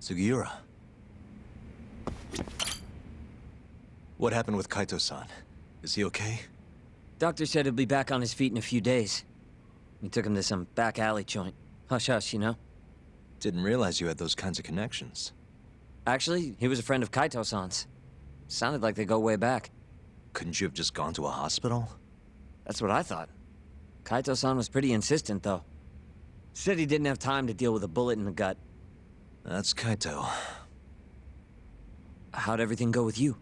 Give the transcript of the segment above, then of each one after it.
Sugiura. What happened with Kaito-san? Is he okay? Doctor said he'll be back on his feet in a few days. We took him to some back alley joint. Hush-hush, you know? Didn't realize you had those kinds of connections. Actually, he was a friend of Kaito-san's. Sounded like they go way back. Couldn't you have just gone to a hospital? That's what I thought. Kaito-san was pretty insistent, though. Said he didn't have time to deal with a bullet in the gut. That's Kaito. How'd everything go with you?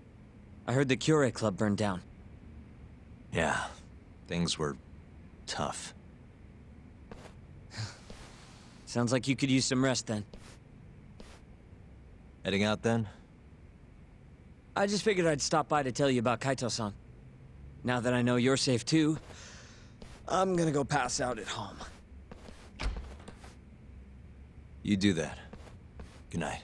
I heard the Cure Club burned down. Yeah, things were tough. Sounds like you could use some rest then. Heading out then? I just figured I'd stop by to tell you about Kaito-san. Now that I know you're safe too, I'm gonna go pass out at home. You do that. Good night.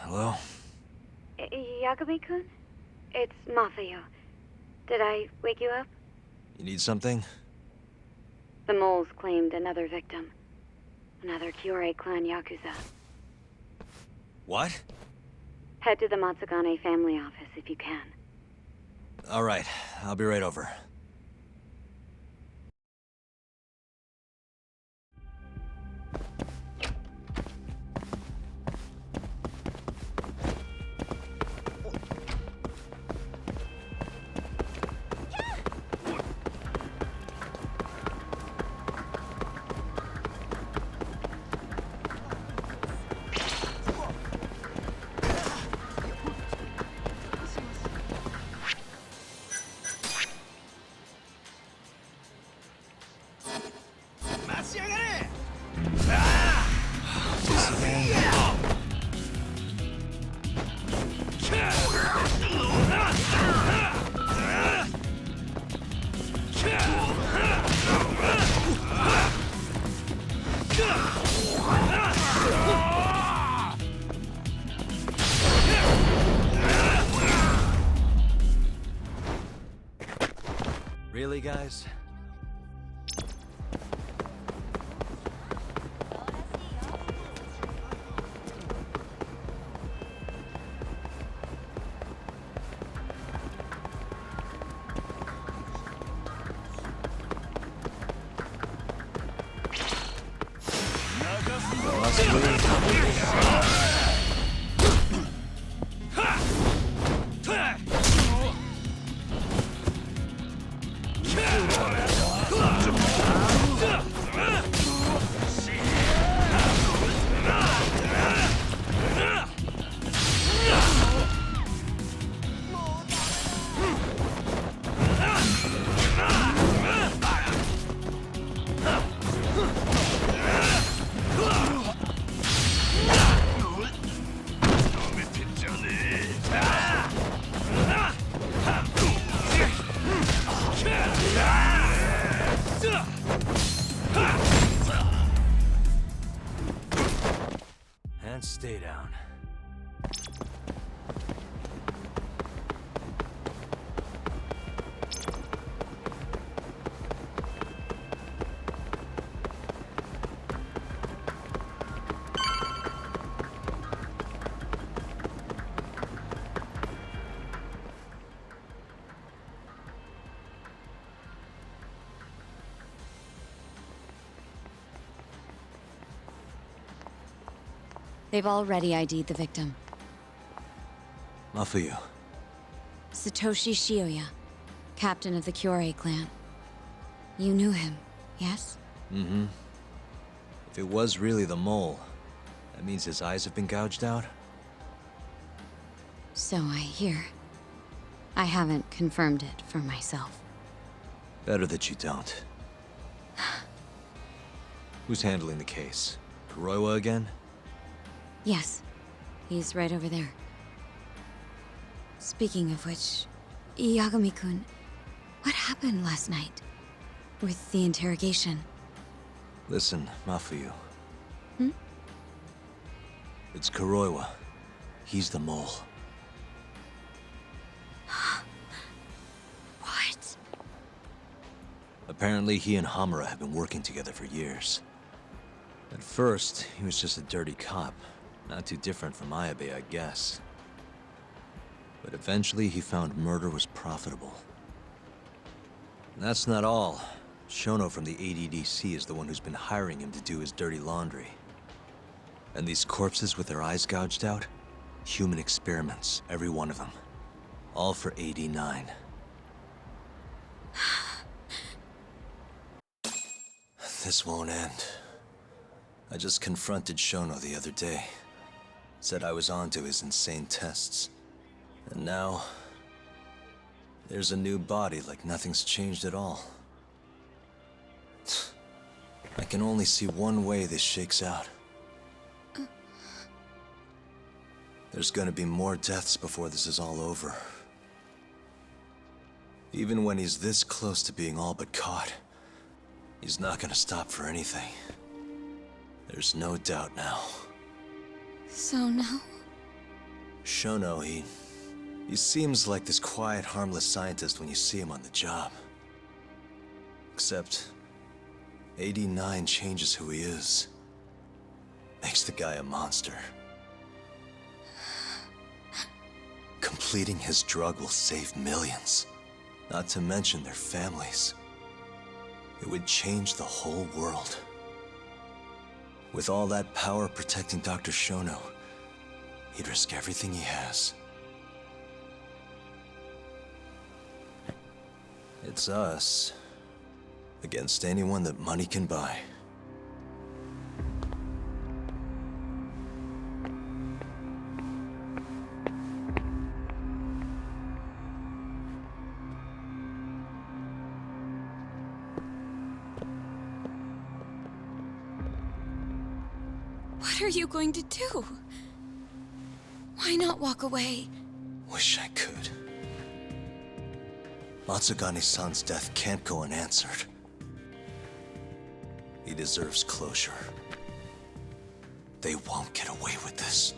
Hello? Yagami-kun? It's Mafuyu. Did I wake you up? You need something? The moles claimed another victim. Another Kyorei clan Yakuza. What? Head to the Matsugane family office if you can. All right, I'll be right over. Really, guys? And stay down. They've already ID'd the victim. Mafuyu. Satoshi Shioya, captain of the Kyorei clan. You knew him, yes? Mm-hmm. If it was really the mole, that means his eyes have been gouged out? So I hear. I haven't confirmed it for myself. Better that you don't. Who's handling the case? Kuroiwa again? Yes, he's right over there. Speaking of which, Yagami-kun, what happened last night? With the interrogation? Listen, Mafuyu. Hmm? It's Kuroiwa. He's the mole. What? Apparently, he and Hamura have been working together for years. At first, he was just a dirty cop. Not too different from Ayabe, I guess. But eventually, he found murder was profitable. And that's not all. Shono from the ADDC is the one who's been hiring him to do his dirty laundry. And these corpses with their eyes gouged out? Human experiments, every one of them. All for 89. This won't end. I just confronted Shono the other day. Said I was onto his insane tests. And now... there's a new body like nothing's changed at all. I can only see one way this shakes out. There's gonna be more deaths before this is all over. Even when he's this close to being all but caught, he's not gonna stop for anything. There's no doubt now. So now? Shono, he seems like this quiet, harmless scientist when you see him on the job. Except, 89 changes who he is. Makes the guy a monster. Completing his drug will save millions, not to mention their families. It would change the whole world. With all that power protecting Dr. Shono, he'd risk everything he has. It's us against anyone that money can buy. What are you going to do? Why not walk away? Wish I could. Matsugane-san's death can't go unanswered. He deserves closure. They won't get away with this.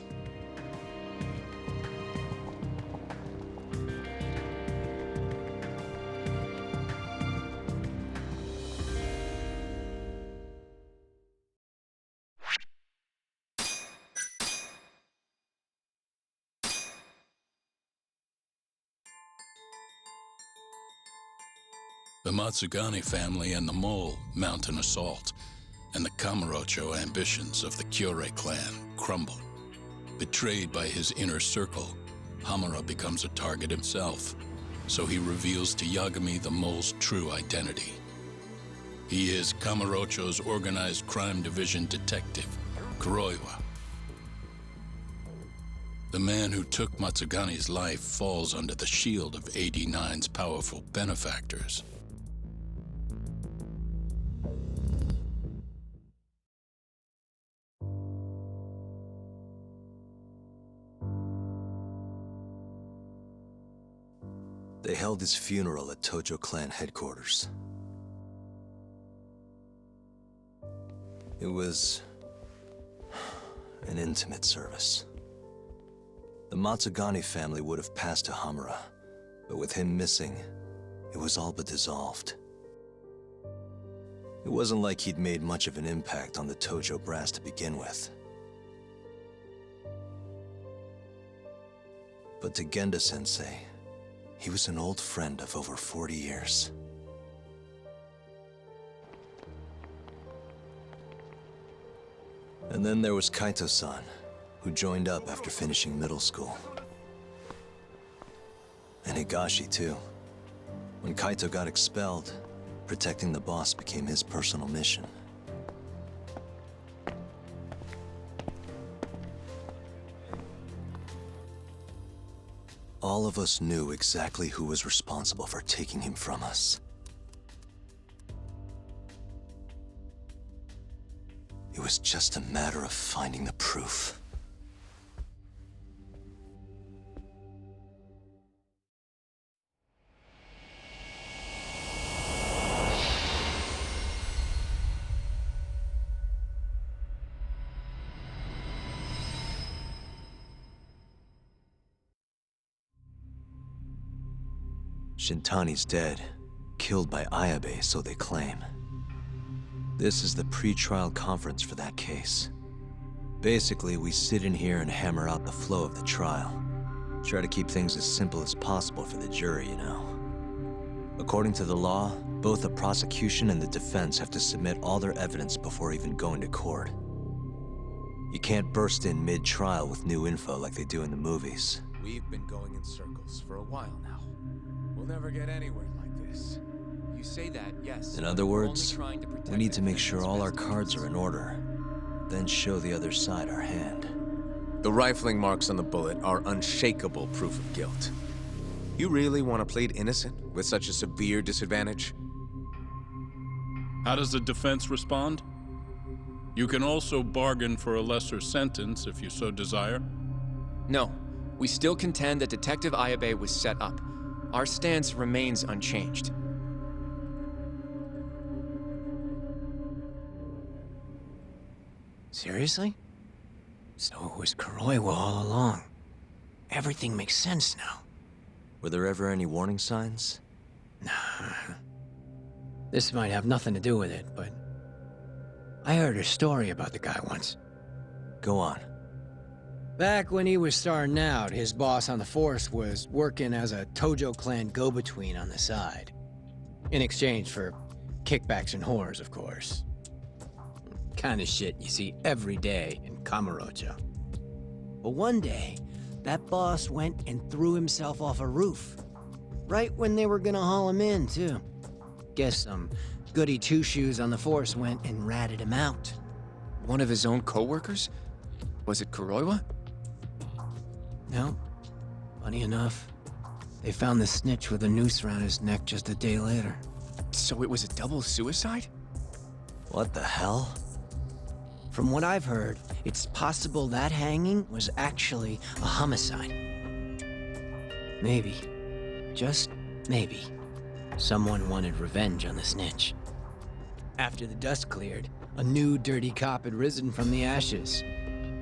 The Matsugane family and the Mole mount an assault, and the Kamurocho ambitions of the Kyorei clan crumble. Betrayed by his inner circle, Hamura becomes a target himself, so he reveals to Yagami the Mole's true identity. He is Kamurocho's organized crime division detective, Kuroiwa. The man who took Matsugane's life falls under the shield of 89's powerful benefactors. They held his funeral at Tojo clan headquarters. It was an intimate service. The Matsugane family would have passed to Hamura, but with him missing, it was all but dissolved. It wasn't like he'd made much of an impact on the Tojo brass to begin with. But to Genda-sensei, he was an old friend of over 40 years. And then there was Kaito-san, who joined up after finishing middle school. And Higashi, too. When Kaito got expelled, protecting the boss became his personal mission. All of us knew exactly who was responsible for taking him from us. It was just a matter of finding the proof. Shintani's dead, killed by Ayabe, so they claim. This is the pre-trial conference for that case. Basically, we sit in here and hammer out the flow of the trial. Try to keep things as simple as possible for the jury, you know. According to the law, both the prosecution and the defense have to submit all their evidence before even going to court. You can't burst in mid-trial with new info like they do in the movies. We've been going in circles for a while now. We'll never get anywhere like this. You say that, yes. In other words, we need to make sure all our cards are in order, then show the other side our hand. The rifling marks on the bullet are unshakable proof of guilt. You really want to plead innocent with such a severe disadvantage? How does the defense respond? You can also bargain for a lesser sentence if you so desire. No, we still contend that Detective Ayabe was set up. Our stance remains unchanged. Seriously? So it was Kuroiwa all along. Everything makes sense now. Were there ever any warning signs? Nah. This might have nothing to do with it, but I heard a story about the guy once. Go on. Back when he was starting out, his boss on the force was working as a Tojo clan go-between on the side. In exchange for kickbacks and whores, of course. Kind of shit you see every day in Kamurocho. But one day, that boss went and threw himself off a roof. Right when they were gonna haul him in, too. Guess some goody two-shoes on the force went and ratted him out. One of his own co-workers? Was it Kuroiwa? No. Funny enough, they found the snitch with a noose around his neck just a day later. So it was a double suicide? What the hell? From what I've heard, it's possible that hanging was actually a homicide. Maybe, just maybe, someone wanted revenge on the snitch. After the dust cleared, a new dirty cop had risen from the ashes,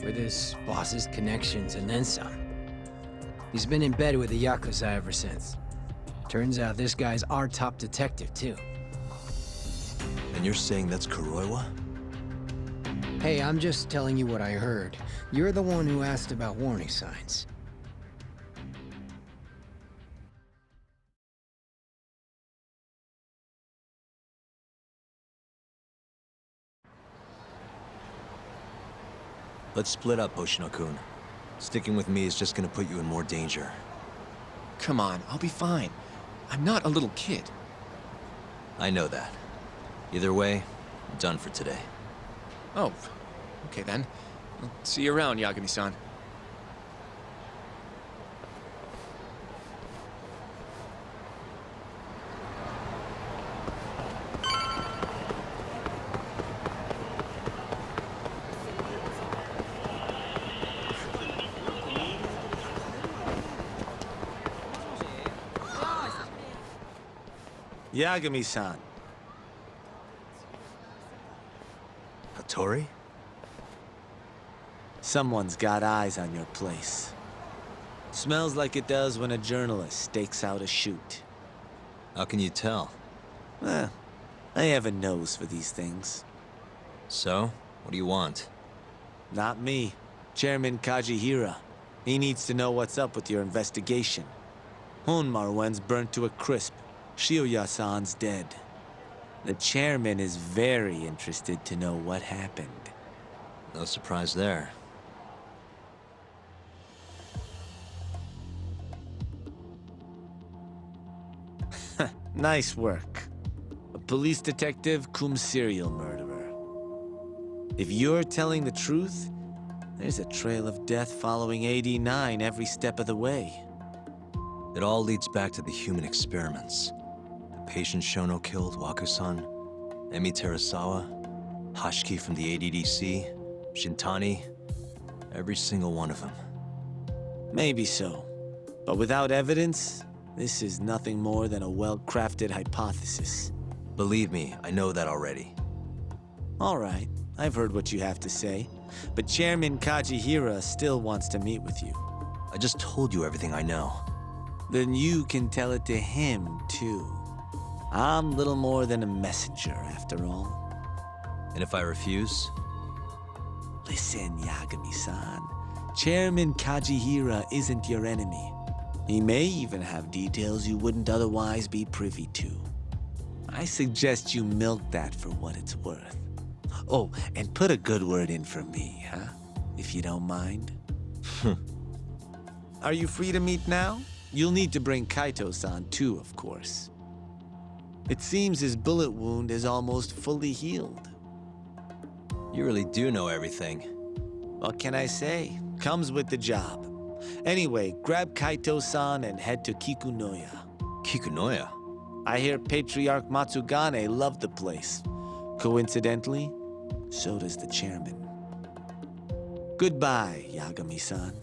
with his boss's connections and then some. He's been in bed with the Yakuza ever since. Turns out this guy's our top detective, too. And you're saying that's Kuroiwa? Hey, I'm just telling you what I heard. You're the one who asked about warning signs. Let's split up, Hoshino-kun. Sticking with me is just gonna put you in more danger. Come on, I'll be fine. I'm not a little kid. I know that. Either way, I'm done for today. Oh, okay then. I'll see you around, Yagami-san. Yagami-san. Hattori? Someone's got eyes on your place. Smells like it does when a journalist stakes out a shoot. How can you tell? I have a nose for these things. So, what do you want? Not me. Chairman Kajihira. He needs to know what's up with your investigation. Honmarwen's burnt to a crisp. Shioya-san's dead. The chairman is very interested to know what happened. No surprise there. Nice work. A police detective cum serial murderer. If you're telling the truth, there's a trail of death following AD-9 every step of the way. It all leads back to the human experiments. The patient Shono killed, Waku-san, Emi Terasawa, Hashiki from the ADDC, Shintani, every single one of them. Maybe so. But without evidence, this is nothing more than a well-crafted hypothesis. Believe me, I know that already. All right, I've heard what you have to say. But Chairman Kajihira still wants to meet with you. I just told you everything I know. then you can tell it to him, too. I'm little more than a messenger, after all. And if I refuse? Listen, Yagami-san. Chairman Kajihira isn't your enemy. He may even have details you wouldn't otherwise be privy to. I suggest you milk that for what it's worth. Oh, and put a good word in for me, huh? If you don't mind. Are you free to meet now? You'll need to bring Kaito-san too, of course. It seems his bullet wound is almost fully healed. You really do know everything. What can I say? Comes with the job. Anyway, grab Kaito-san and head to Kikunoya. Kikunoya? I hear Patriarch Matsugane loved the place. Coincidentally, so does the chairman. Goodbye, Yagami-san.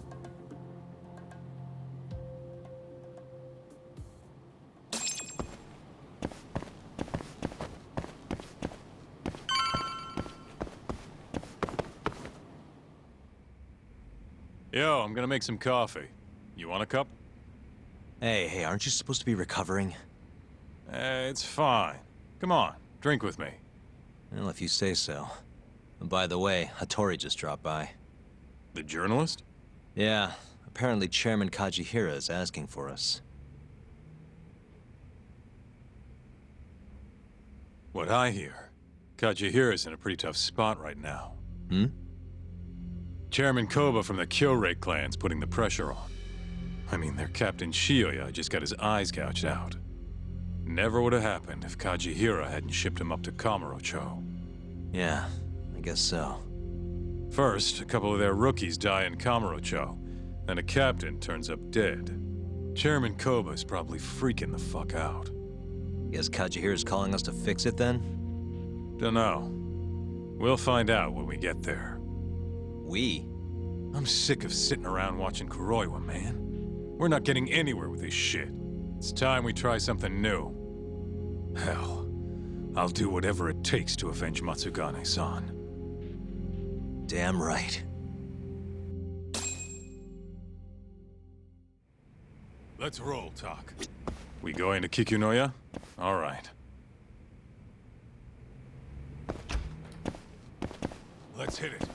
Yo, I'm gonna make some coffee. You want a cup? Hey, aren't you supposed to be recovering? It's fine. Come on, drink with me. Well, if you say so. And by the way, Hattori just dropped by. The journalist? Yeah, apparently Chairman Kajihira is asking for us. What I hear, Kajihira's in a pretty tough spot right now. Hmm? Chairman Koba from the Kyorei clan's putting the pressure on. I mean, their Captain Shioya just got his eyes gouged out. Never would have happened if Kajihira hadn't shipped him up to Kamurocho. Yeah, I guess so. First, a couple of their rookies die in Kamurocho, then a captain turns up dead. Chairman Koba's probably freaking the fuck out. Guess Kajihira's calling us to fix it then? Dunno. We'll find out when we get there. We? I'm sick of sitting around watching Kuroiwa, man. We're not getting anywhere with this shit. It's time we try something new. Hell, I'll do whatever it takes to avenge Matsugane-san. Damn right. Let's roll, Tak. We going to Kikunoya? All right. Let's hit it.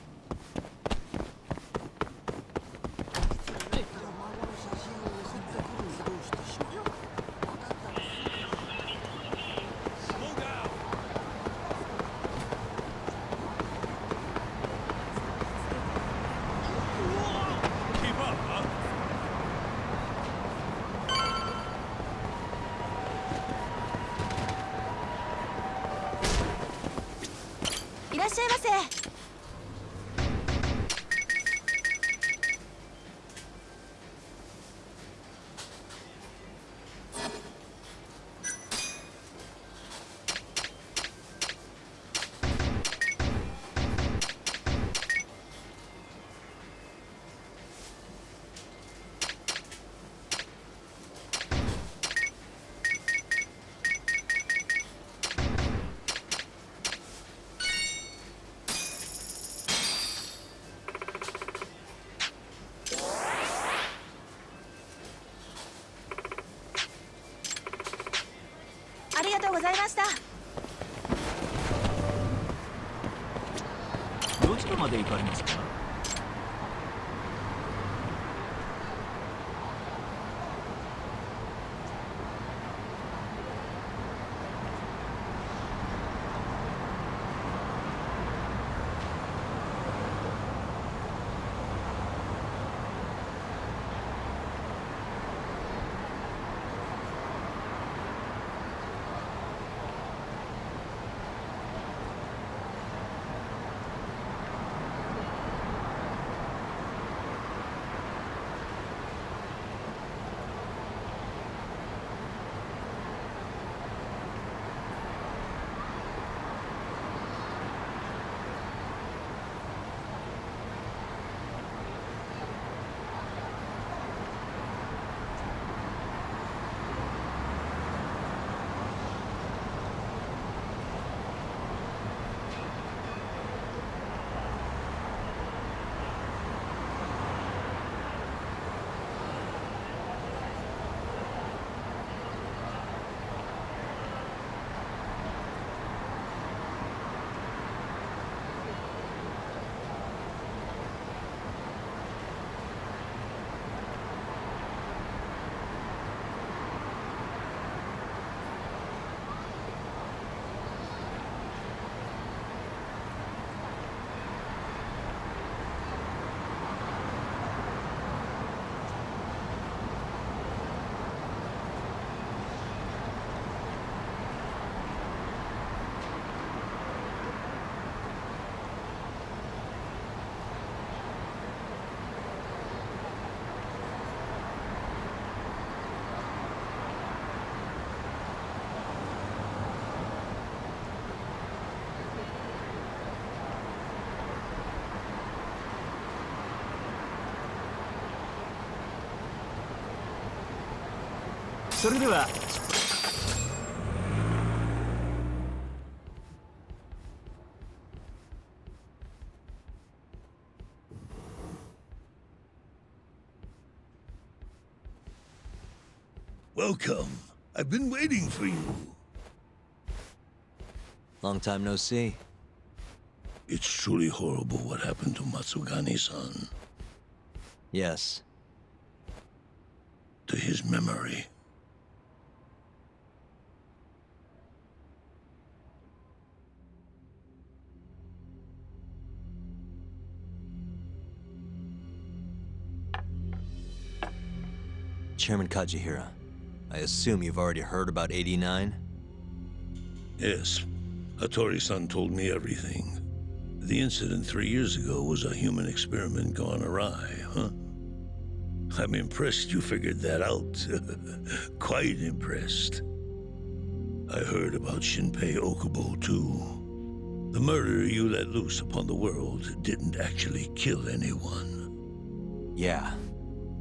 それでは。Welcome. I've been waiting for you. Long time no see. It's truly horrible what happened to Matsugane-san. Yes. To his memory. Chairman Kajihira, I assume you've already heard about 89? Yes. Hattori-san told me everything. The incident 3 years ago was a human experiment gone awry, huh? I'm impressed you figured that out. Quite impressed. I heard about Shinpei Okubo, too. The murder you let loose upon the world didn't actually kill anyone. Yeah.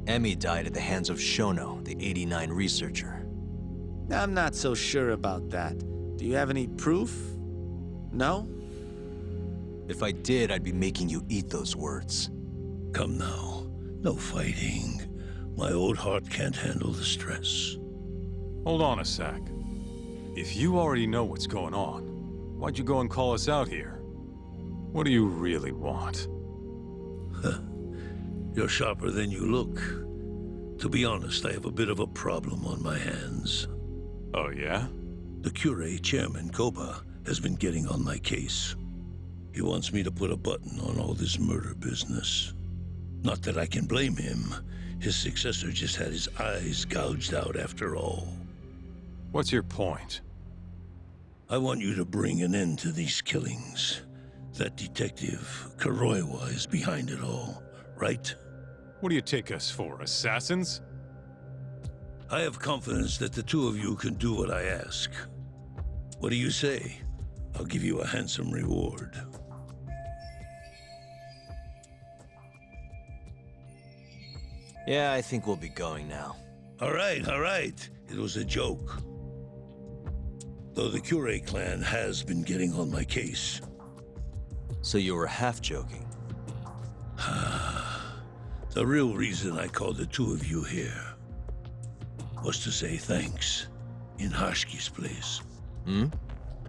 Emmy died at the hands of Shono, the 89 researcher. I'm not so sure about that. Do you have any proof? No? If I did, I'd be making you eat those words. Come now. No fighting. My old heart can't handle the stress. Hold on a sec. If you already know what's going on, why'd you go and call us out here? What do you really want? You're sharper than you look. To be honest, I have a bit of a problem on my hands. Oh, yeah? The Cure Chairman, Koba, has been getting on my case. He wants me to put a button on all this murder business. Not that I can blame him. His successor just had his eyes gouged out after all. What's your point? I want you to bring an end to these killings. That detective, Kuroiwa, is behind it all, right? What do you take us for, assassins? I have confidence that the two of you can do what I ask. What do you say? I'll give you a handsome reward. Yeah, I think we'll be going now. All right. It was a joke. Though the Cure clan has been getting on my case. So you were half joking. The real reason I called the two of you here was to say thanks in Hashki's place. Hmm?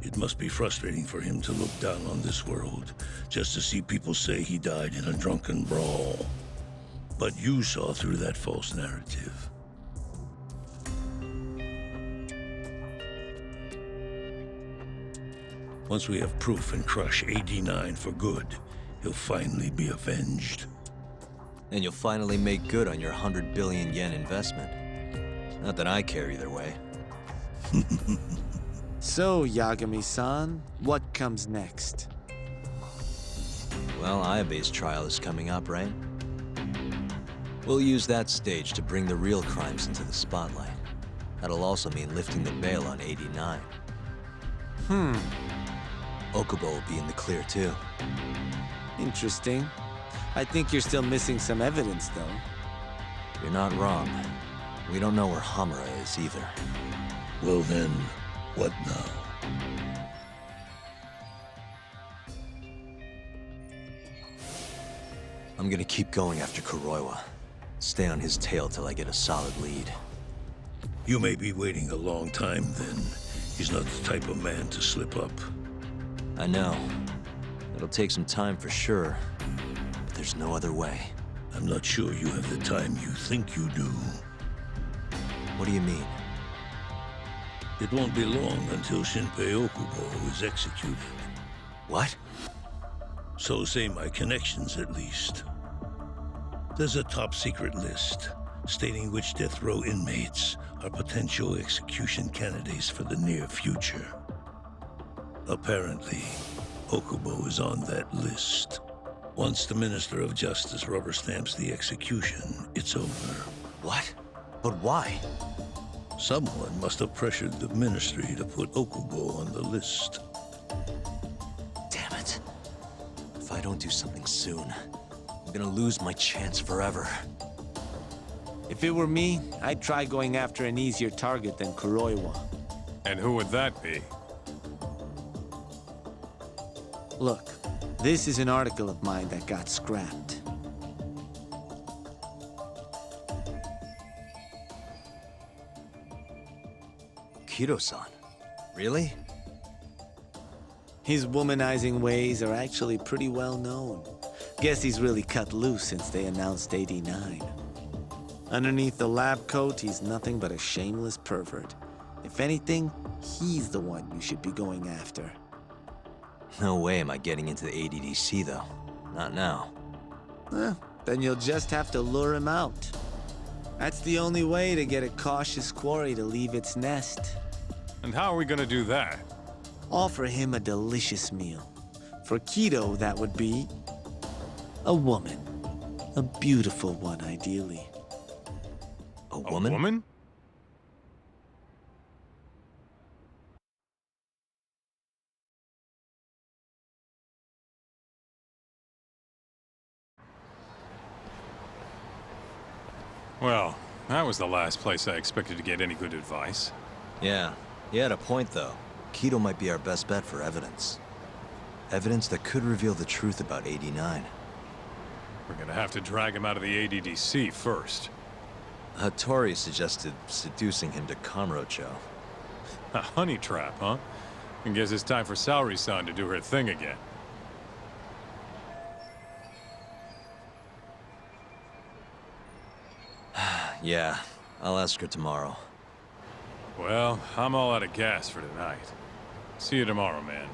It must be frustrating for him to look down on this world just to see people say he died in a drunken brawl. But you saw through that false narrative. Once we have proof and crush AD9 for good, he'll finally be avenged. And you'll finally make good on your 100 billion yen investment. Not that I care either way. So, Yagami-san, what comes next? Well, Ayabe's trial is coming up, right? We'll use that stage to bring the real crimes into the spotlight. That'll also mean lifting the veil on 89. Okubo will be in the clear, too. Interesting. I think you're still missing some evidence, though. You're not wrong. We don't know where Hamura is, either. Well then, what now? I'm gonna keep going after Kuroiwa. Stay on his tail till I get a solid lead. You may be waiting a long time then. He's not the type of man to slip up. I know. It'll take some time for sure, but there's no other way. I'm not sure you have the time you think you do. What do you mean? It won't be long until Shinpei Okubo is executed. What? So say my connections, at least. There's a top-secret list stating which death row inmates are potential execution candidates for the near future. Apparently, Okubo is on that list. Once the Minister of Justice rubber stamps the execution, it's over. What? But why? Someone must have pressured the Ministry to put Okubo on the list. Damn it. If I don't do something soon, I'm gonna lose my chance forever. If it were me, I'd try going after an easier target than Kuroiwa. And who would that be? Look, this is an article of mine that got scrapped. Kido-san? Really? His womanizing ways are actually pretty well known. Guess he's really cut loose since they announced 89. Underneath the lab coat, he's nothing but a shameless pervert. If anything, he's the one you should be going after. No way am I getting into the ADDC, though. Not now. Then you'll just have to lure him out. That's the only way to get a cautious quarry to leave its nest. And how are we gonna do that? Offer him a delicious meal. For Kido, that would be a woman. A beautiful one, ideally. A woman? A woman? Well, that was the last place I expected to get any good advice. Yeah, he had a point, though. Kido might be our best bet for evidence. Evidence that could reveal the truth about 89. We're gonna have to drag him out of the ADDC first. Hattori suggested seducing him to Kamurocho. A honey trap, huh? I guess it's time for Saori-san to do her thing again. Yeah, I'll ask her tomorrow. Well, I'm all out of gas for tonight. See you tomorrow, man.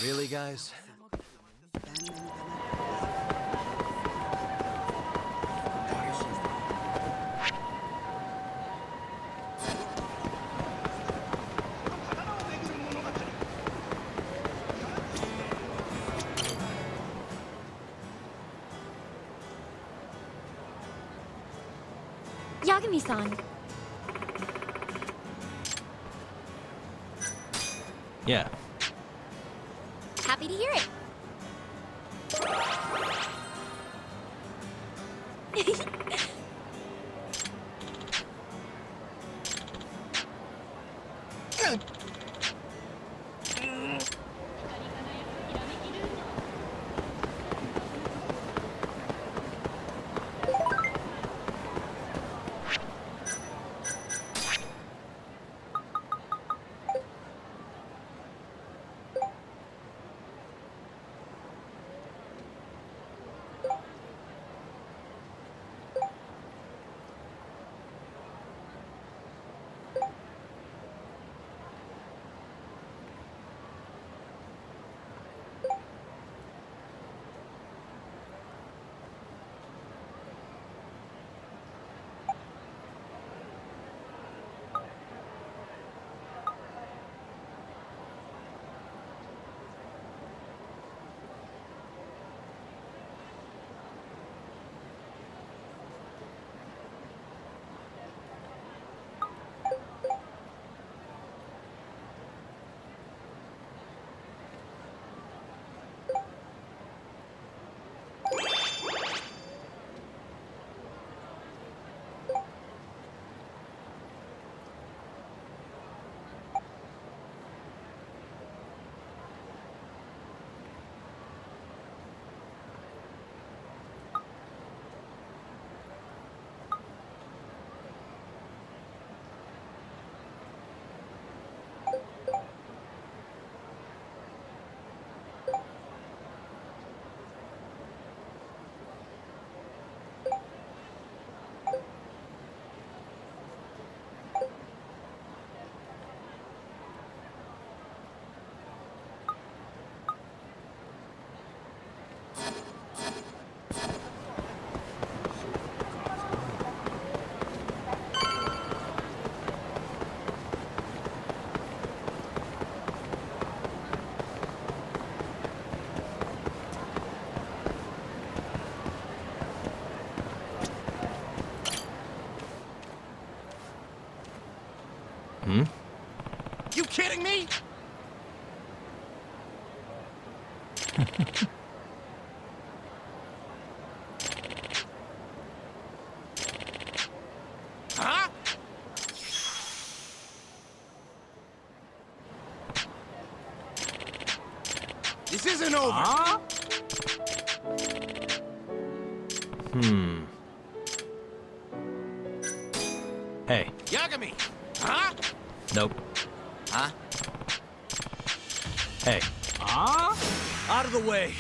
Really, guys? Yagami-san. Yeah. Happy to hear it. kidding me? Huh? This isn't over. Huh? Hey. Yagami! Huh? Nope. Huh? Hey. Huh? Out of the way.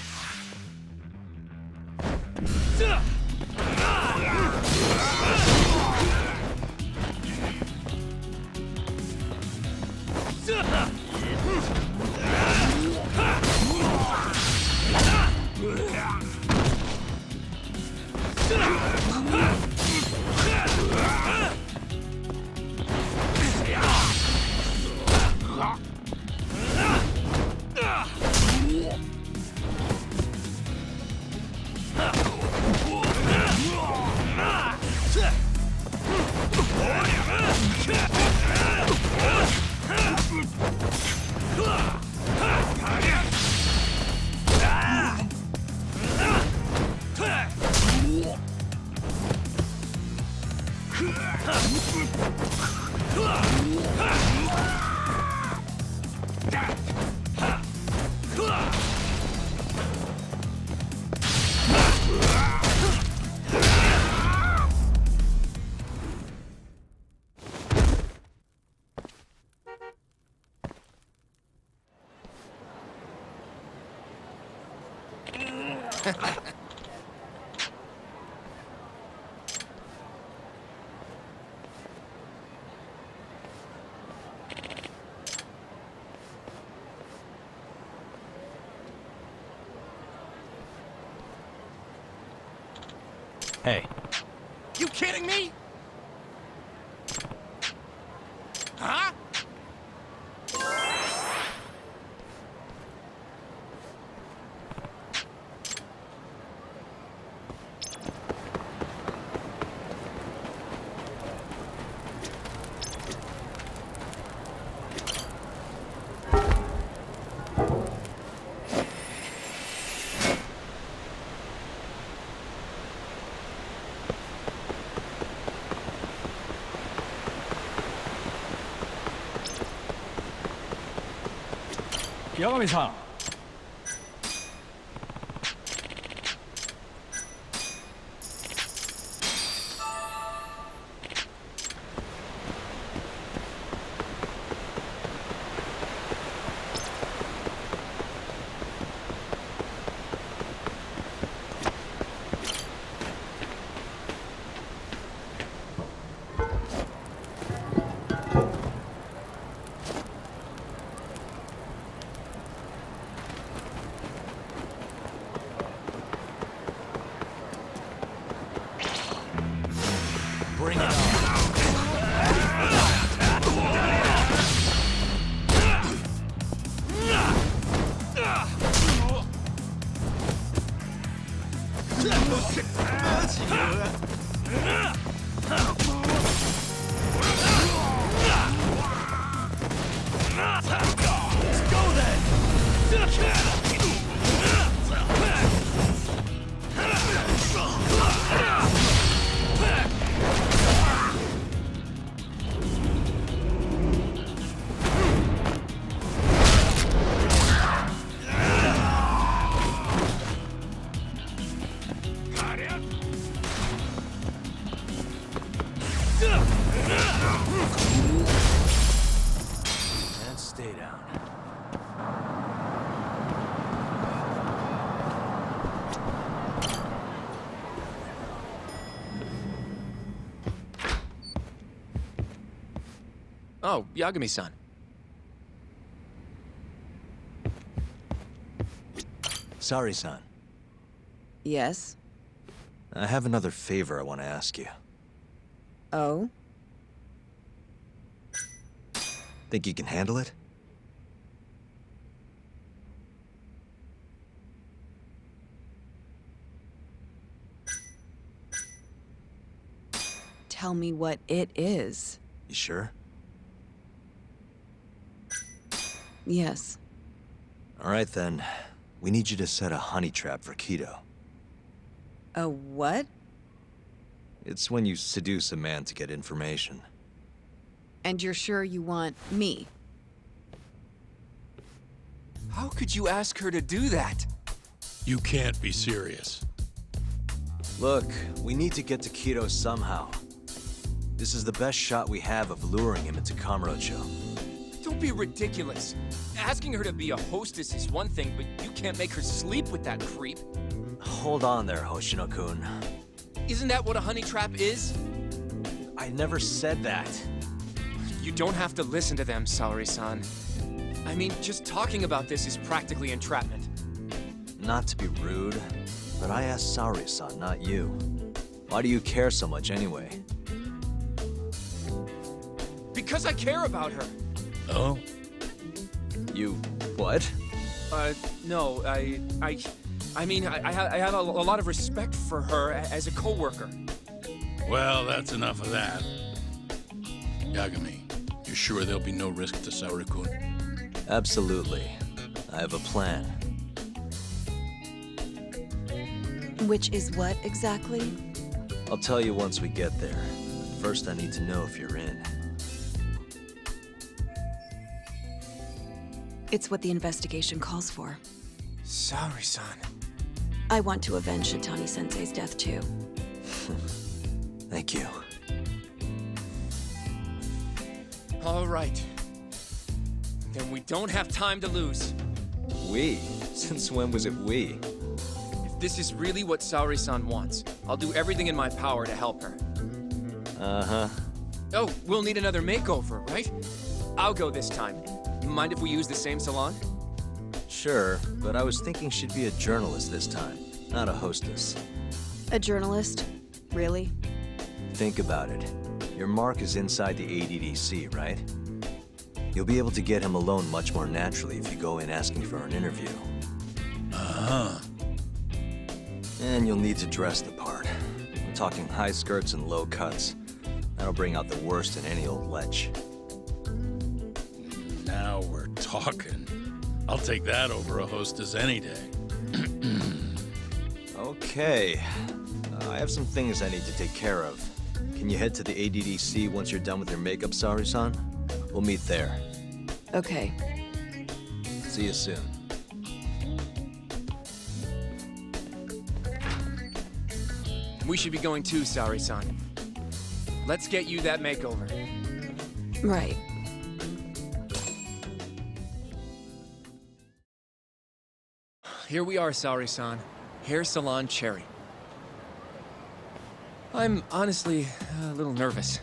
Hey. You kidding me? Huh? Yagami-san. Bring it on. Let's go then! And stay down. Oh, Yagami-san. Sorry, son. Yes? I have another favor I want to ask you. Oh? Think you can handle it? Tell me what it is. You sure? Yes. All right, then. We need you to set a honey trap for Kido. A what? It's when you seduce a man to get information. And you're sure you want me? How could you ask her to do that? You can't be serious. Look, we need to get to Kido somehow. This is the best shot we have of luring him into Kamurocho. Don't be ridiculous. Asking her to be a hostess is one thing, but you can't make her sleep with that creep. Hold on there, Hoshino-kun. Isn't that what a honey trap is? I never said that. You don't have to listen to them, Saori-san. I mean, just talking about this is practically entrapment. Not to be rude, but I asked Saori-san, not you. Why do you care so much anyway? Because I care about her. Oh? You... what? No, I mean, I have a lot of respect for her as a co-worker. Well, that's enough of that. Yagami, you sure there'll be no risk to Saori-kun? Absolutely. I have a plan. Which is what, exactly? I'll tell you once we get there. First, I need to know if you're in. It's what the investigation calls for. Saori-san. I want to avenge Shitani-sensei's death, too. Thank you. All right. Then we don't have time to lose. We? Since when was it we? If this is really what Saori-san wants, I'll do everything in my power to help her. Uh-huh. Oh, we'll need another makeover, right? I'll go this time. Mind if we use the same salon? Sure, but I was thinking she'd be a journalist this time, not a hostess. A journalist? Really? Think about it. Your mark is inside the ADDC, right? You'll be able to get him alone much more naturally if you go in asking for an interview. Uh-huh. And you'll need to dress the part. I'm talking high skirts and low cuts. That'll bring out the worst in any old lech. Now we're talking. I'll take that over a hostess any day. Okay. I have some things I need to take care of. Can you head to the ADDC once you're done with your makeup, Saori-san? We'll meet there. Okay. See you soon. We should be going too, Saori-san. Let's get you that makeover. Right. Here we are, Saori-san. Hair Salon Cherry. I'm honestly a little nervous.